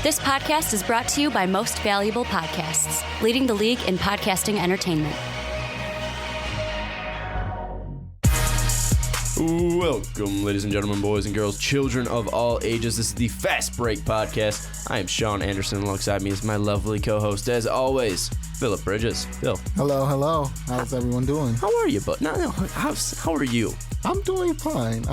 This podcast is brought to you by Most Valuable Podcasts, leading the league in podcasting entertainment. Welcome, ladies and gentlemen, boys and girls, children of all ages. This is the Fast Break Podcast. I am Sean Anderson. Alongside me is my lovely co-host, as always, Phillip Bridges. Phil. Hello. How's everyone doing? How are you, bud? No, how are you? I'm doing fine.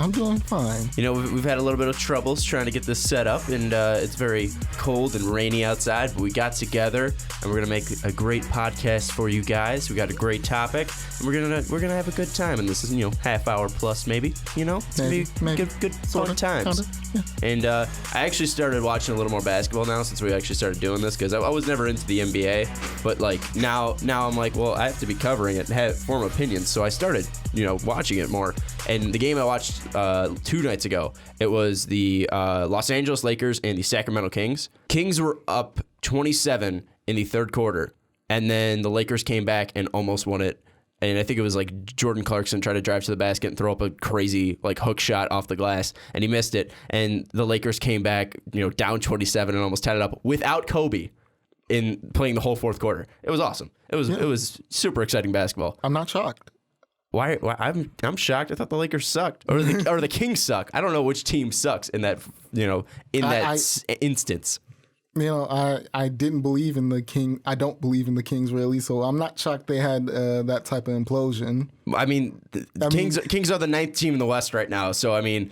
You know, we've had a little bit of troubles trying to get this set up, and it's very cold and rainy outside, but we got together, and we're going to make a great podcast for you guys. We got a great topic, and we're gonna have a good time, and this is, half hour plus maybe, It's going to be good fun times. Yeah. And I actually started watching a little more basketball now since we actually started doing this, because I was never into the NBA, but now I'm like, well, I have to be covering it and form opinions, so I started, watching it more. And the game I watched 2 nights ago, it was the Los Angeles Lakers and the Sacramento Kings. Kings were up 27 in the third quarter, and then the Lakers came back and almost won it. And I think it was like Jordan Clarkson tried to drive to the basket and throw up a crazy hook shot off the glass, and he missed it. And the Lakers came back, down 27 and almost tied it up without Kobe in playing the whole fourth quarter. It was awesome. It was super exciting basketball. I'm not shocked. Why I'm shocked. I thought the Lakers sucked, or the Kings suck. I don't know which team sucks in that instance. I didn't believe in the King. I don't believe in the Kings really, so I'm not shocked they had that type of implosion. I mean, Kings are the 9th team in the West right now. So I mean,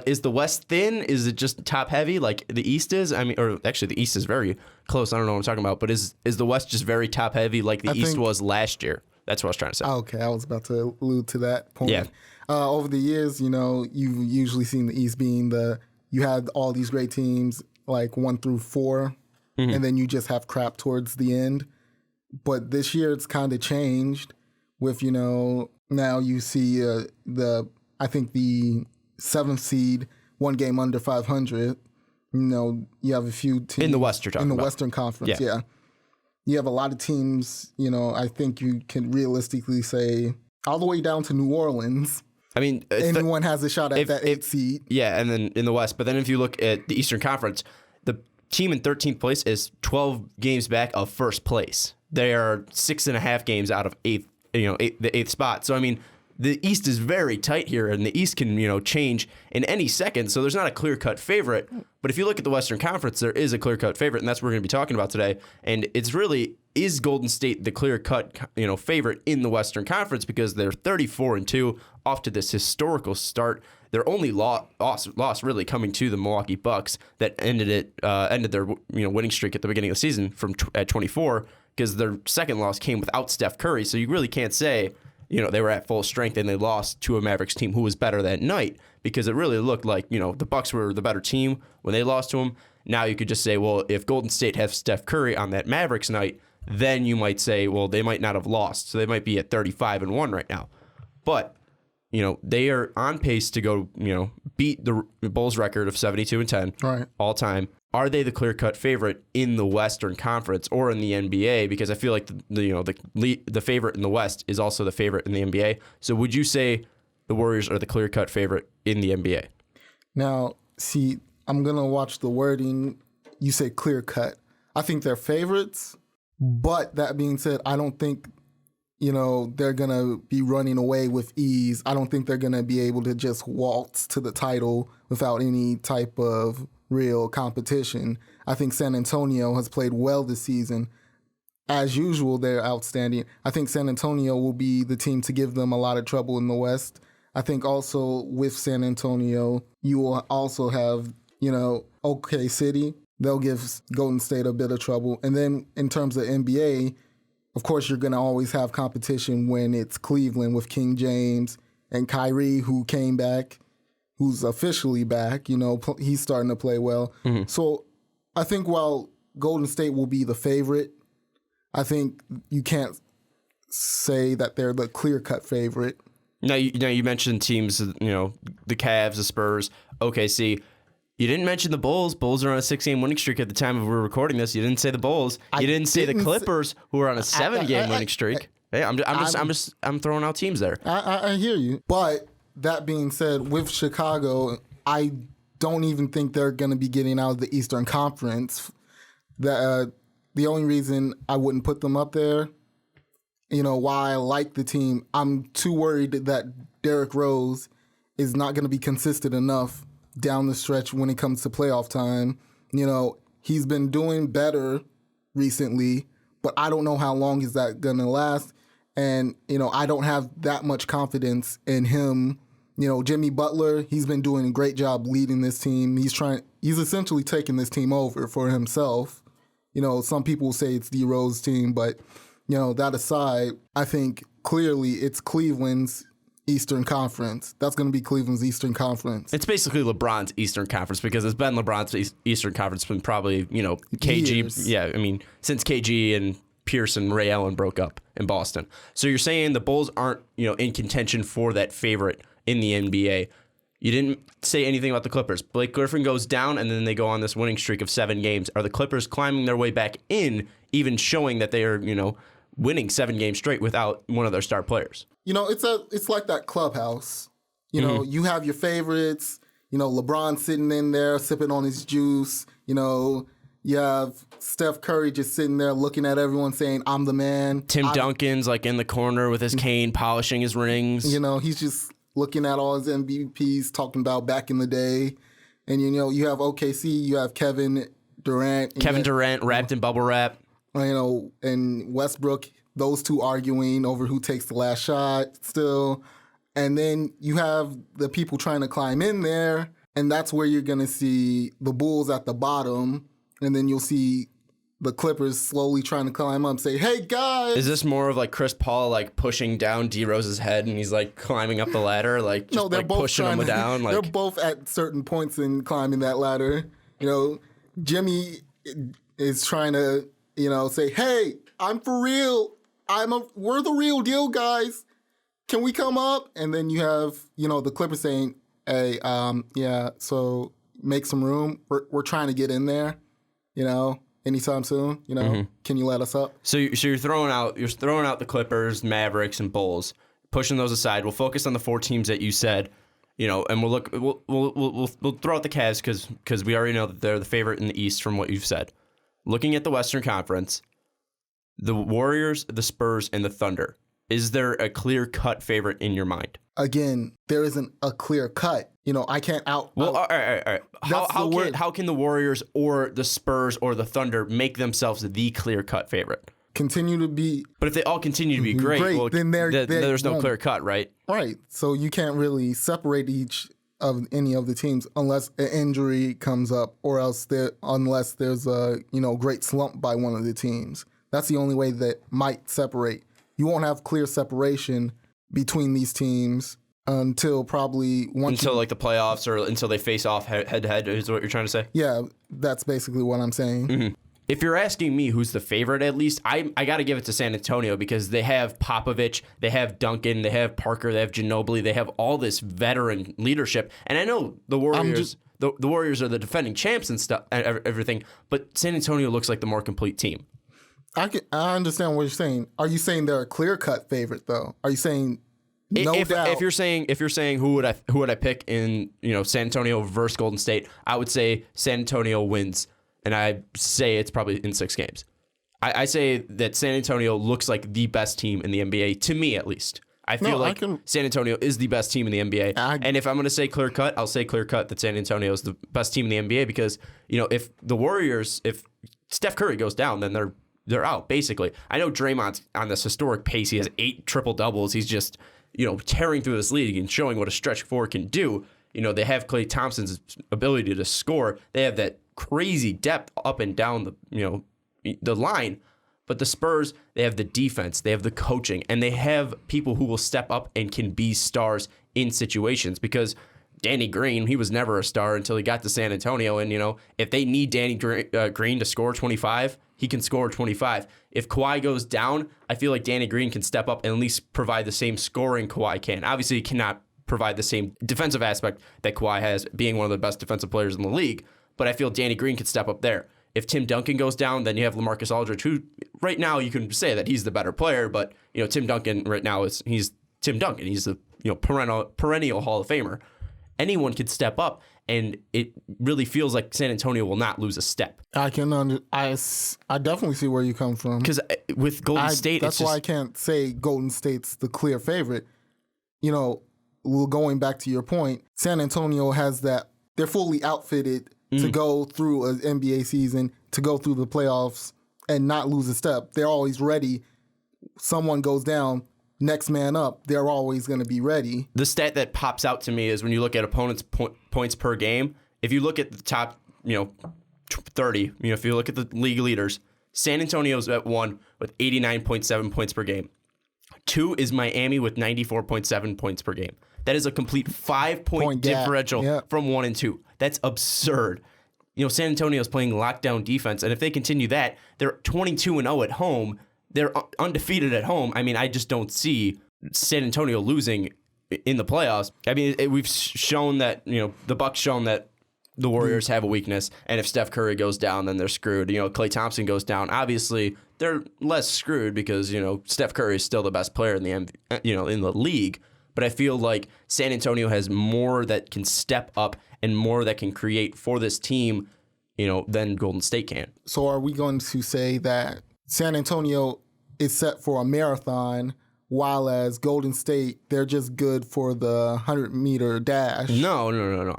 is the West thin? Is it just top heavy like the East is? I mean, or actually the East is very close. I don't know what I'm talking about, but is the West just very top heavy like the East was last year? That's what I was trying to say. Okay, I was about to allude to that point. Yeah. Over the years, you've usually seen the East being you had all these great teams like 1 through 4, and then you just have crap towards the end. But this year it's kind of changed with, now you see I think the 7th seed, 1 game under 500. You have a few teams. In the West you're talking about. In the Western Conference, yeah. You have a lot of teams, I think you can realistically say all the way down to New Orleans. I mean, anyone has a shot at that 8th seed. Yeah, and then in the West. But then if you look at the Eastern Conference, the team in 13th place is 12 games back of first place. They are 6.5 games out of the 8th spot. So, I mean, the East is very tight here, and the East can, change in any second. So there's not a clear-cut favorite. But if you look at the Western Conference, there is a clear-cut favorite, and that's what we're going to be talking about today. And it's really, is Golden State the clear-cut, favorite in the Western Conference, because they're 34-2 off to this historical start. Their only loss really coming to the Milwaukee Bucks that ended their winning streak at the beginning of the season at 24, because their second loss came without Steph Curry. So you really can't say they were at full strength and they lost to a Mavericks team who was better that night, because it really looked like, the Bucks were the better team when they lost to them. Now you could just say, well, if Golden State has Steph Curry on that Mavericks night, then you might say, well, they might not have lost. So they might be at 35-1 right now. But, they are on pace to go, beat the Bulls record of 72-10 all time. Are they the clear-cut favorite in the Western Conference or in the NBA? Because I feel like the favorite in the West is also the favorite in the NBA. So would you say the Warriors are the clear-cut favorite in the NBA? Now, see, I'm going to watch the wording. You say clear-cut. I think they're favorites, but that being said, I don't think, they're going to be running away with ease. I don't think they're going to be able to just waltz to the title without any type of real competition. I think San Antonio has played well this season. As usual, they're outstanding. I think San Antonio will be the team to give them a lot of trouble in the West. I think also with San Antonio, you will also have, OK City. They'll give Golden State a bit of trouble. And then in terms of NBA, of course, you're going to always have competition when it's Cleveland with King James and Kyrie, who came back, who's officially back. He's starting to play well. Mm-hmm. So I think while Golden State will be the favorite, I think you can't say that they're the clear-cut favorite. Now you mentioned teams, the Cavs, the Spurs, OKC. You didn't mention the Bulls. Bulls are on a 6-game winning streak at the time of we're recording this. You didn't say the Bulls. You didn't say the Clippers, who are on a 7-game winning streak. Hey, I'm throwing out teams there. I hear you. But that being said, with Chicago, I don't even think they're going to be getting out of the Eastern Conference. The only reason I wouldn't put them up there, why I like the team, I'm too worried that Derrick Rose is not going to be consistent enough down the stretch when it comes to playoff time. He's been doing better recently, but I don't know how long is that going to last. And, I don't have that much confidence in him. Jimmy Butler, he's been doing a great job leading this team. He's essentially taking this team over for himself. Some people say it's D Rose team, but, that aside, I think clearly it's Cleveland's Eastern Conference. That's going to be Cleveland's Eastern Conference. It's basically LeBron's Eastern Conference because it's been LeBron's Eastern Conference been probably, KG. Years. Yeah, since KG and Pierce and Ray Allen broke up in Boston. So you're saying the Bulls aren't, in contention for that favorite in the NBA. You didn't say anything about the Clippers. Blake Griffin goes down, and then they go on this winning streak of 7 games. Are the Clippers climbing their way back in, even showing that they are, winning 7 games straight without one of their star players? It's like that clubhouse. You have your favorites. LeBron sitting in there sipping on his juice. You have Steph Curry just sitting there looking at everyone saying, I'm the man. Tim Duncan's like in the corner with his cane, polishing his rings. He's just looking at all his MVPs, talking about back in the day. And, you have OKC, you have Kevin Durant. Wrapped in bubble wrap. And Westbrook, those two arguing over who takes the last shot still. And then you have the people trying to climb in there. And that's where you're going to see the Bulls at the bottom. And then you'll see the Clippers slowly trying to climb up and say, hey, guys. Is this more of like Chris Paul like pushing down D Rose's head and he's like climbing up the ladder, like just they're like both pushing him down? They're both at certain points in climbing that ladder. Jimmy is trying to, say, hey, I'm for real. We're the real deal, guys. Can we come up? And then you have, the Clippers saying, hey, so make some room. We're trying to get in there, anytime soon. Can you let us up? So you're throwing out the Clippers, Mavericks, and Bulls, pushing those aside. We'll focus on the 4 teams that you said, and we'll throw out the Cavs because we already know that they're the favorite in the East from what you've said. Looking at the Western Conference, the Warriors, the Spurs, and the Thunder. Is there a clear-cut favorite in your mind? Again, there isn't a clear cut. I can't out. Well, all right. How can the Warriors or the Spurs or the Thunder make themselves the clear-cut favorite? Continue to be. But if they all continue to be great, well, then there's no clear cut, right? Right. So you can't really separate any of the teams unless an injury comes up, or else unless there's a great slump by one of the teams. That's the only way that might separate. You won't have clear separation between these teams until probably like the playoffs or until they face off head to head is what you're trying to say? Yeah, that's basically what I'm saying. Mm-hmm. If you're asking me who's the favorite, at least I got to give it to San Antonio because they have Popovich, they have Duncan, they have Parker, they have Ginobili, they have all this veteran leadership. And I know the Warriors, the Warriors are the defending champs and stuff, and everything, but San Antonio looks like the more complete team. I understand what you're saying. Are you saying they're a clear-cut favorite, though? Are you saying no doubt? If you're saying who would I pick in San Antonio versus Golden State, I would say San Antonio wins, and I say it's probably in 6 games. I say that San Antonio looks like the best team in the NBA, to me at least. I feel San Antonio is the best team in the NBA. And if I'm going to say clear cut, I'll say clear cut that San Antonio is the best team in the NBA because, if the Warriors, if Steph Curry goes down, then they're out, basically. I know Draymond's on this historic pace. He has 8 triple-doubles. He's just, tearing through this league and showing what a stretch 4 can do. They have Klay Thompson's ability to score. They have that crazy depth up and down the line. But the Spurs, they have the defense, they have the coaching, and they have people who will step up and can be stars in situations because Danny Green, he was never a star until he got to San Antonio. And, if they need Danny Green to score 25, he can score 25. If Kawhi goes down, I feel like Danny Green can step up and at least provide the same scoring Kawhi can. Obviously, he cannot provide the same defensive aspect that Kawhi has, being one of the best defensive players in the league. But I feel Danny Green can step up there. If Tim Duncan goes down, then you have LaMarcus Aldridge, who right now you can say that he's the better player, but Tim Duncan right now he's Tim Duncan. He's the perennial Hall of Famer. anyone could step up, and it really feels like San Antonio will not lose a step. I definitely see where you come from. Because with Golden State, that's why I can't say Golden State's the clear favorite. You know, going back to your point, San Antonio has that. They're fully outfitted to go through an NBA season, to go through the playoffs and not lose a step. They're always ready. Someone goes down, next man up, they're always going to be ready. The stat that pops out to me is when you look at opponents' points per game, if you look at the top, 30, if you look at the league leaders, San Antonio's at 1 with 89.7 points per game. 2 is Miami with 94.7 points per game. That is a complete 5-point differential from 1 and 2. That's absurd. San Antonio is playing lockdown defense, and if they continue that, they're 22-0 at home. They're undefeated at home. I mean, I just don't see San Antonio losing in the playoffs. I mean, we've shown that, the Bucks shown that the Warriors have a weakness, and if Steph Curry goes down, then they're screwed. Klay Thompson goes down. Obviously, they're less screwed because, Steph Curry is still the best player in the league. But I feel like San Antonio has more that can step up and more that can create for this team, than Golden State can. So are we going to say that San Antonio is set for a marathon, while as Golden State, they're just good for the 100-meter dash? No.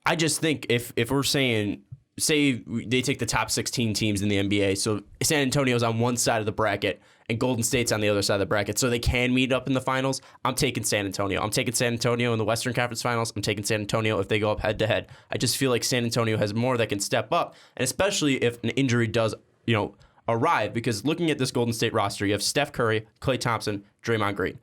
I just think if we're saying, say they take the top 16 teams in the NBA, so San Antonio's on one side of the bracket and Golden State's on the other side of the bracket, so they can meet up in the finals, I'm taking San Antonio. I'm taking San Antonio in the Western Conference Finals. I'm taking San Antonio if they go up head-to-head. I just feel like San Antonio has more that can step up, and especially if an injury does, arrive, because looking at this Golden State roster, you have Steph Curry, Klay Thompson, Draymond Green.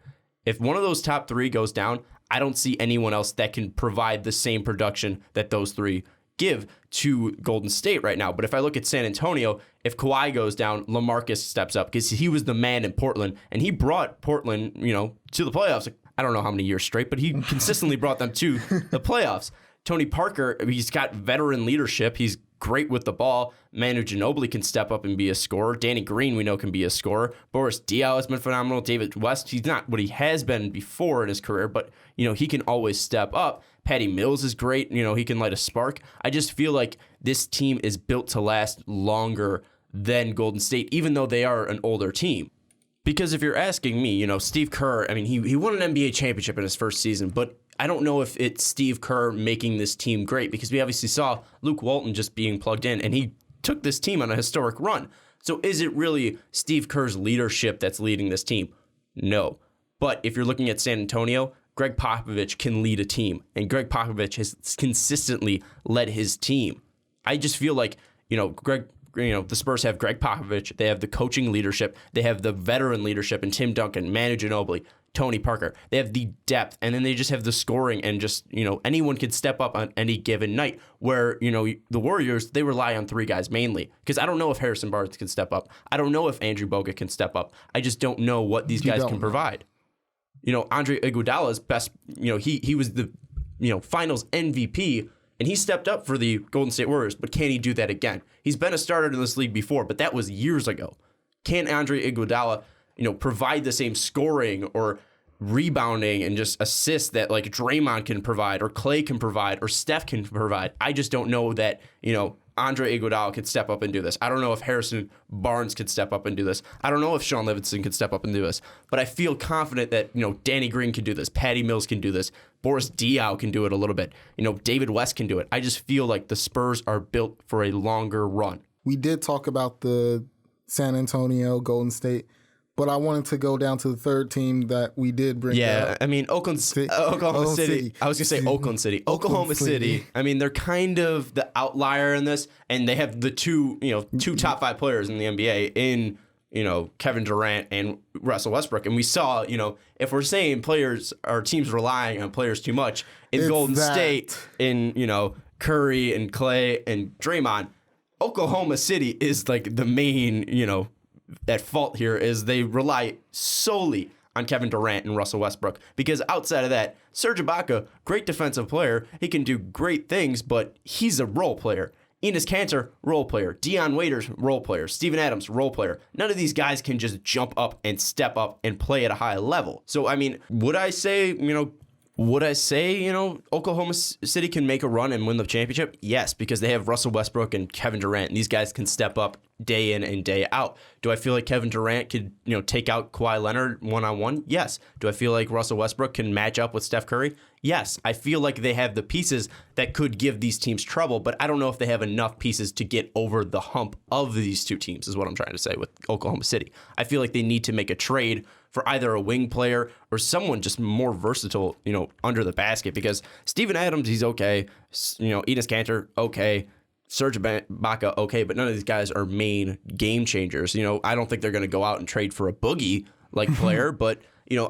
If one of those top 3 goes down, I don't see anyone else that can provide the same production that those 3 give to Golden State right now. But if I look at San Antonio, if Kawhi goes down, LaMarcus steps up because he was the man in Portland, and he brought Portland, to the playoffs. I don't know how many years straight, but he consistently brought them to the playoffs. Tony Parker, he's got veteran leadership. He's great with the ball. Manu Ginobili can step up and be a scorer. Danny Green, we know, can be a scorer. Boris Diaw has been phenomenal. David West, he's not what he has been before in his career, but, he can always step up. Patty Mills is great. He can light a spark. I just feel like this team is built to last longer than Golden State, even though they are an older team. Because if you're asking me, Steve Kerr, I mean, he won an NBA championship in his first season, but I don't know if it's Steve Kerr making this team great, because we obviously saw Luke Walton just being plugged in, and he took this team on a historic run. So is it really Steve Kerr's leadership that's leading this team? No. But if you're looking at San Antonio, Greg Popovich can lead a team, and Greg Popovich has consistently led his team. I just feel like, the Spurs have Greg Popovich, they have the coaching leadership, they have the veteran leadership in Tim Duncan, Manu Ginobili, Tony Parker. They have the depth, and then they just have the scoring, and just, anyone can step up on any given night, where, the Warriors, they rely on 3 guys mainly, because I don't know if Harrison Barnes can step up. I don't know if Andrew Bogut can step up. I just don't know what these guys can provide. Andre Iguodala's best, he was the, finals MVP, and he stepped up for the Golden State Warriors, but can he do that again? He's been a starter in this league before, but that was years ago. Can Andre Iguodala, provide the same scoring or rebounding and just assists that like Draymond can provide, or Klay can provide, or Steph can provide? I just don't know that, Andre Iguodala could step up and do this. I don't know if Harrison Barnes could step up and do this. I don't know if Sean Livingston could step up and do this. But I feel confident that, Danny Green can do this. Patty Mills can do this. Boris Diaw can do it a little bit. David West can do it. I just feel like the Spurs are built for a longer run. We did talk about the San Antonio, Golden State, but I wanted to go down to the third team that we did bring up. Yeah, I mean, Oklahoma City. I was going to say Oakland City. Oklahoma City. I mean, they're kind of the outlier in this, and they have the two top 5 players in the NBA in, Kevin Durant and Russell Westbrook. And we saw, if we're saying players, our team's relying on players too much, in Golden State, in, Curry and Klay and Draymond, Oklahoma City is like the main, at fault here, is they rely solely on Kevin Durant and Russell Westbrook, because outside of that, Serge Ibaka, great defensive player, he can do great things, but he's a role player. Enes Kanter, role player. Dion Waiters, role player. Steven Adams, role player. None of these guys can just jump up and step up and play at a high level. So, I mean, would I say, Would I say, Oklahoma City can make a run and win the championship? Yes, because they have Russell Westbrook and Kevin Durant, and these guys can step up day in and day out. Do I feel like Kevin Durant could, take out Kawhi Leonard one-on-one? Yes. Do I feel like Russell Westbrook can match up with Steph Curry? Yes. I feel like they have the pieces that could give these teams trouble, but I don't know if they have enough pieces to get over the hump of these two teams, is what I'm trying to say with Oklahoma City. I feel like they need to make a trade for either a wing player or someone just more versatile, under the basket, because Steven Adams, he's okay. Enes Kanter, okay. Serge Ibaka, okay, but none of these guys are main game changers. I don't think they're going to go out and trade for a boogie-like player, but,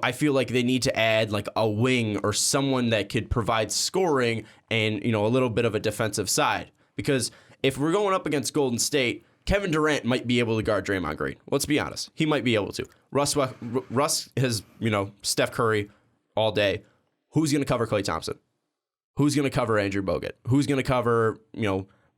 I feel like they need to add like a wing or someone that could provide scoring and, a little bit of a defensive side. Because if we're going up against Golden State, Kevin Durant might be able to guard Draymond Green. Let's be honest. He might be able to. Russ has, Steph Curry all day. Who's going to cover Klay Thompson? Who's going to cover Andrew Bogut? Who's going to cover,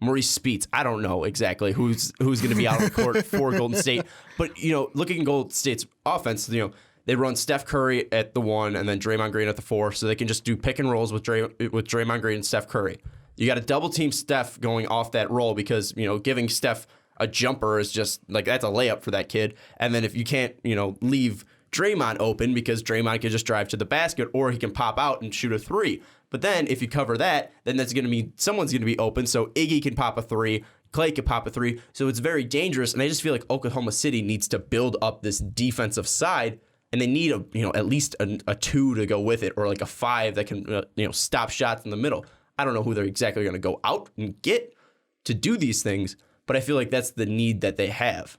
Maurice Speets? I don't know exactly who's going to be out on the court for Golden State. But, looking at Golden State's offense, they run Steph Curry at the 1 and then Draymond Green at the 4, so they can just do pick and rolls with Draymond Green and Steph Curry. You got to double team Steph going off that roll because, giving Steph a jumper is just like that's a layup for that kid. And then if you can't, leave Draymond open because Draymond can just drive to the basket or he can pop out and shoot a 3. But then if you cover that, then that's going to mean someone's going to be open. So Iggy can pop a 3, Klay can pop a 3. So it's very dangerous. And I just feel like Oklahoma City needs to build up this defensive side, and they need at least a 2 to go with it, or like a 5 that can stop shots in the middle. I don't know who they're exactly going to go out and get to do these things, but I feel like that's the need that they have.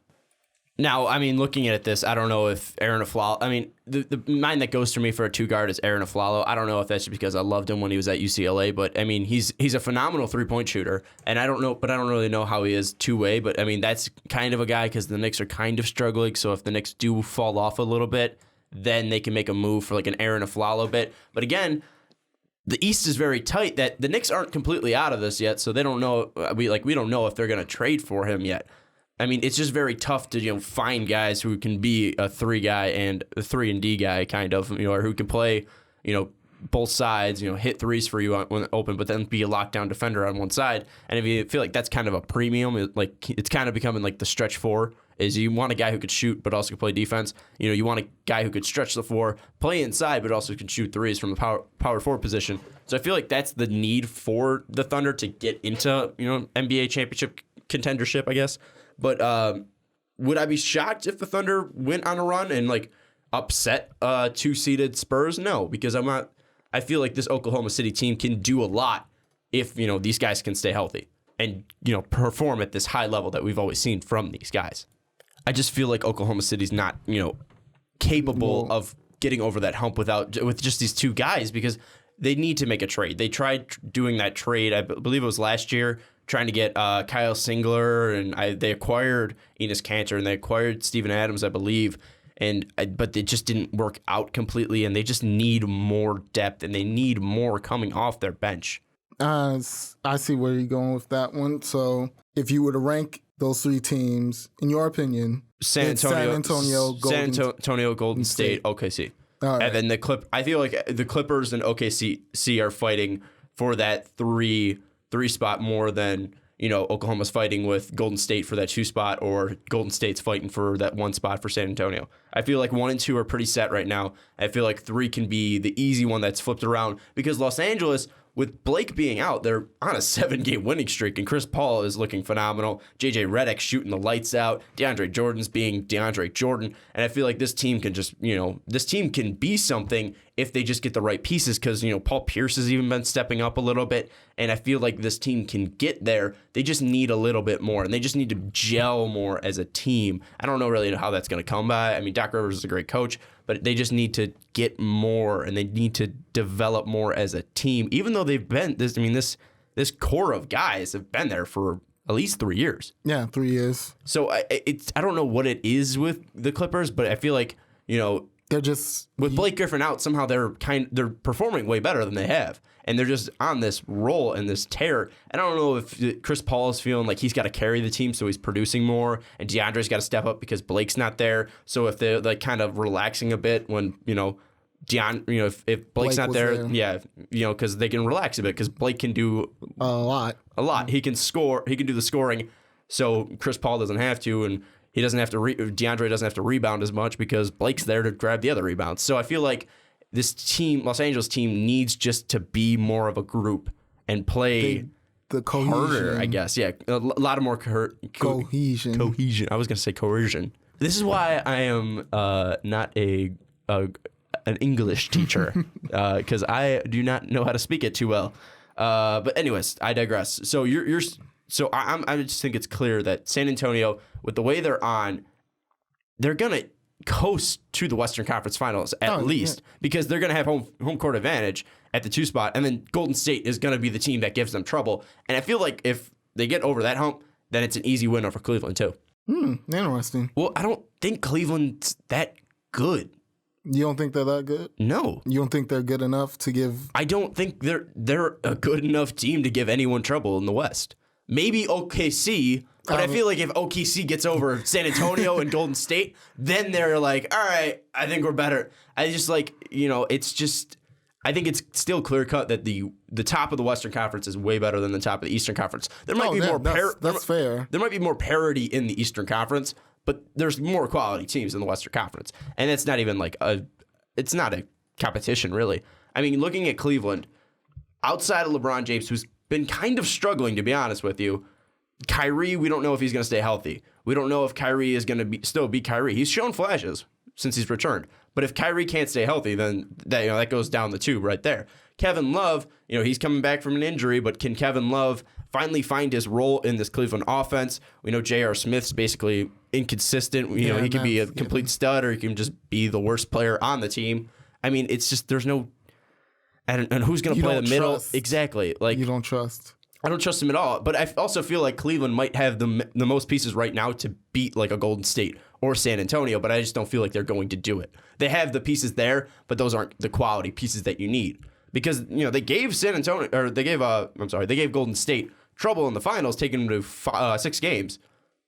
Now, looking at this, I don't know if Aaron Aflalo, the mind that goes through me for a 2-guard is Aaron Aflalo. I don't know if that's just because I loved him when he was at UCLA, but he's a phenomenal 3-point shooter, and I don't really know how he is two-way, but that's kind of a guy because the Knicks are kind of struggling, so if the Knicks do fall off a little bit, then they can make a move for like an Aaron Aflalo bit. But again, the East is very tight that the Knicks aren't completely out of this yet, so they don't know. We don't know if they're going to trade for him yet. It's just very tough to find guys who can be a 3 guy and a 3-and-D guy kind of, or who can play both sides, hit threes for you when open, but then be a lockdown defender on one side. And if you feel like that's kind of a premium, it's kind of becoming like the stretch 4. Is you want a guy who could shoot but also can play defense. You want a guy who could stretch the floor, play inside, but also can shoot threes from the power forward position. So I feel like that's the need for the Thunder to get into NBA championship contendership, I guess. But would I be shocked if the Thunder went on a run and upset 2-seeded Spurs? No, because I feel like this Oklahoma City team can do a lot if these guys can stay healthy and perform at this high level that we've always seen from these guys. I just feel like Oklahoma City's not, capable of getting over that hump with just these 2 guys because they need to make a trade. They tried doing that trade, I believe it was last year, trying to get Kyle Singler, and they acquired Enes Kanter, and they acquired Steven Adams, I believe, but it just didn't work out completely, and they just need more depth, and they need more coming off their bench. I see where you're going with that one. So if you were to rank those 3 teams, in your opinion, San Antonio, Golden State, OKC. Right. And then I feel like the Clippers and OKC are fighting for that 3 spot more than Oklahoma's fighting with Golden State for that 2 spot, or Golden State's fighting for that 1 spot for San Antonio. I feel like 1 and 2 are pretty set right now. I feel like 3 can be the easy one that's flipped around because Los Angeles, with Blake being out, they're on a 7-game winning streak, and Chris Paul is looking phenomenal. JJ Redick shooting the lights out. DeAndre Jordan's being DeAndre Jordan, and I feel like this team can just, this team can be something if they just get the right pieces, because, Paul Pierce has even been stepping up a little bit, and I feel like this team can get there. They just need a little bit more, and they just need to gel more as a team. I don't know really how that's going to come by. Doc Rivers is a great coach, but they just need to get more, and they need to develop more as a team, even though they've been this core of guys have been there for at least 3 years. Yeah, 3 years. So I don't know what it is with the Clippers, but I feel like, they're just with Blake Griffin out, somehow they're performing way better than they have, and they're just on this roll and this tear. And I don't know if Chris Paul is feeling like he's got to carry the team, so he's producing more, and DeAndre's got to step up because Blake's not there. So if they're kind of relaxing a bit when if Blake's Blake not was there, there. because they can relax a bit because Blake can do A lot. He can score. He can do the scoring, so Chris Paul doesn't have to, and he doesn't have to. DeAndre doesn't have to rebound as much because Blake's there to grab the other rebounds. So I feel like this team, Los Angeles team, needs just to be more of a group and play The cohesion. harder. I guess, yeah, a lot of more cohesion. Cohesion. I was gonna say coercion. This is why I am not an English teacher because I do not know how to speak it too well. But anyways, I digress. So I just think it's clear that San Antonio, with the way they're on, they're gonna coast to the Western Conference Finals at least because they're gonna have home court advantage at the 2 spot, and then Golden State is gonna be the team that gives them trouble. And I feel like if they get over that hump, then it's an easy win over Cleveland too. Interesting. Well, I don't think Cleveland's that good. You don't think they're that good? No. You don't think they're good enough to give? I don't think they're a good enough team to give anyone trouble in the West. Maybe OKC, but I feel like if OKC gets over San Antonio and Golden State, then they're like, all right, I think we're better. I just I think it's still clear cut that the top of the Western Conference is way better than the top of the Eastern Conference. There might be more that's fair. There might be more parity in the Eastern Conference, but there's more quality teams in the Western Conference. And it's not even it's not a competition really. I mean, looking at Cleveland, outside of LeBron James, who's been kind of struggling, to be honest with you, Kyrie, we don't know if he's going to stay healthy. We don't know if Kyrie is going to still be Kyrie. He's shown flashes since he's returned. But if Kyrie can't stay healthy, then that goes down the tube right there. Kevin Love, he's coming back from an injury, but can Kevin Love finally find his role in this Cleveland offense? We know J.R. Smith's basically inconsistent. He can be a complete stud, or he can just be the worst player on the team. I mean, it's just there's no and who's going to play the middle? Exactly. You don't trust. I don't trust him at all. But I also feel like Cleveland might have the most pieces right now to beat like a Golden State or San Antonio, but I just don't feel like they're going to do it. They have the pieces there, but those aren't the quality pieces that you need. Because, they gave they gave Golden State trouble in the finals, taking them to 6 games,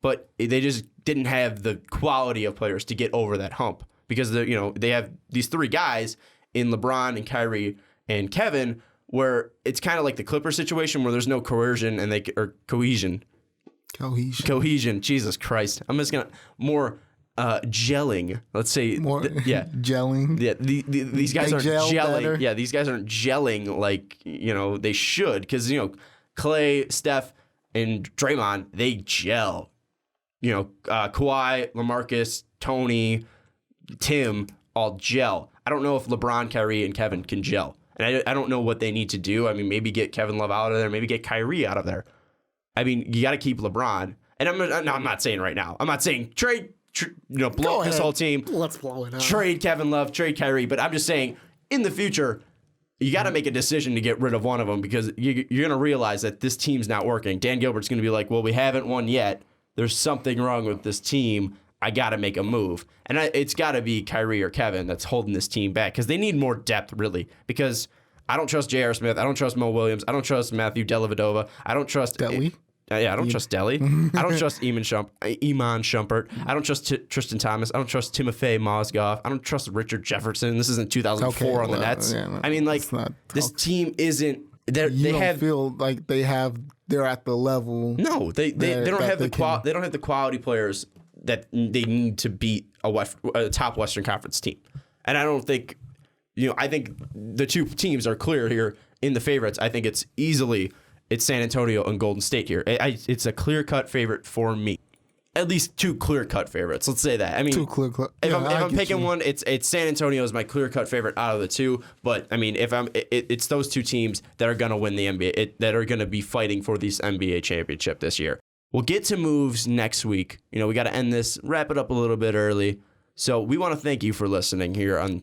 but they just didn't have the quality of players to get over that hump. Because they have these 3 guys in LeBron and Kyrie and Kevin, where it's kind of like the Clippers situation where there's no coercion or cohesion. Cohesion. Jesus Christ. I'm just going to more gelling. Let's say more gelling. Yeah, these guys aren't gelling. Better. Yeah, these guys aren't gelling like, they should, because Clay, Steph, and Draymond, they gel. Kawhi, LaMarcus, Tony, Tim all gel. I don't know if LeBron, Kyrie, and Kevin can gel. And I don't know what they need to do. I mean, maybe get Kevin Love out of there. Maybe get Kyrie out of there. I mean, you got to keep LeBron. And I'm not saying right now. I'm not saying blow up this whole team. Let's blow it up. Trade Kevin Love, trade Kyrie. But I'm just saying, in the future, you got to make a decision to get rid of one of them, because you're going to realize that this team's not working. Dan Gilbert's going to be like, well, we haven't won yet. There's something wrong with this team. I got to make a move. And it's got to be Kyrie or Kevin that's holding this team back, because they need more depth, really. Because I don't trust J.R. Smith. I don't trust Mo Williams. I don't trust Matthew Dellavedova. I don't trust... Deli? I don't trust Deli. I don't trust Iman Shumpert. I don't trust Tristan Thomas. I don't trust Timofey Mozgov. I don't trust Richard Jefferson. This isn't 2004 on the Nets. Yeah, no, I mean, this team isn't... You don't feel like they're at the level... No, they don't have they don't have the quality players that they need to beat a top Western Conference team. And I don't think, I think the 2 teams are clear here in the favorites. I think it's San Antonio and Golden State here. It's a clear-cut favorite for me. At least 2 clear-cut favorites. Let's say that. I mean, 2 clear-cut. If I'm picking one, it's San Antonio is my clear-cut favorite out of the 2. But I mean, it's those 2 teams that are going to win the NBA, that are going to be fighting for this NBA championship this year. We'll get to moves next week. We got to end this, wrap it up a little bit early. So we want to thank you for listening here on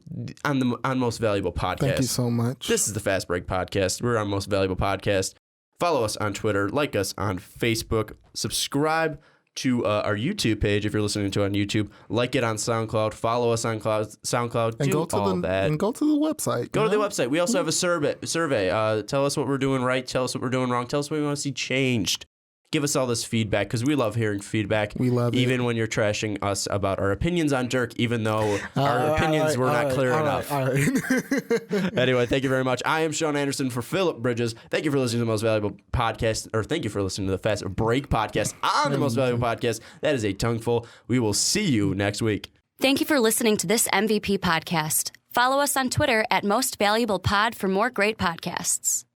Most Valuable Podcast. Thank you so much. This is the Fast Break Podcast. We're on Most Valuable Podcast. Follow us on Twitter, like us on Facebook, subscribe to our YouTube page if you're listening to it on YouTube, like it on SoundCloud, follow us on SoundCloud, and go to the website. Go to the website. We also have a survey. Tell us what we're doing right. Tell us what we're doing wrong. Tell us what we want to see changed. give us all this feedback because we love hearing feedback. We love it. Even when you're trashing us about our opinions on Dirk, even though our opinions were not clear enough. All right. Anyway, thank you very much. I am Sean Anderson for Phillip Bridges. Thank you for listening to the Most Valuable Podcast, or thank you for listening to the Fast Break Podcast on the Most Valuable Podcast. That is a tongueful. We will see you next week. Thank you for listening to this MVP podcast. Follow us on Twitter at Most Valuable Pod for more great podcasts.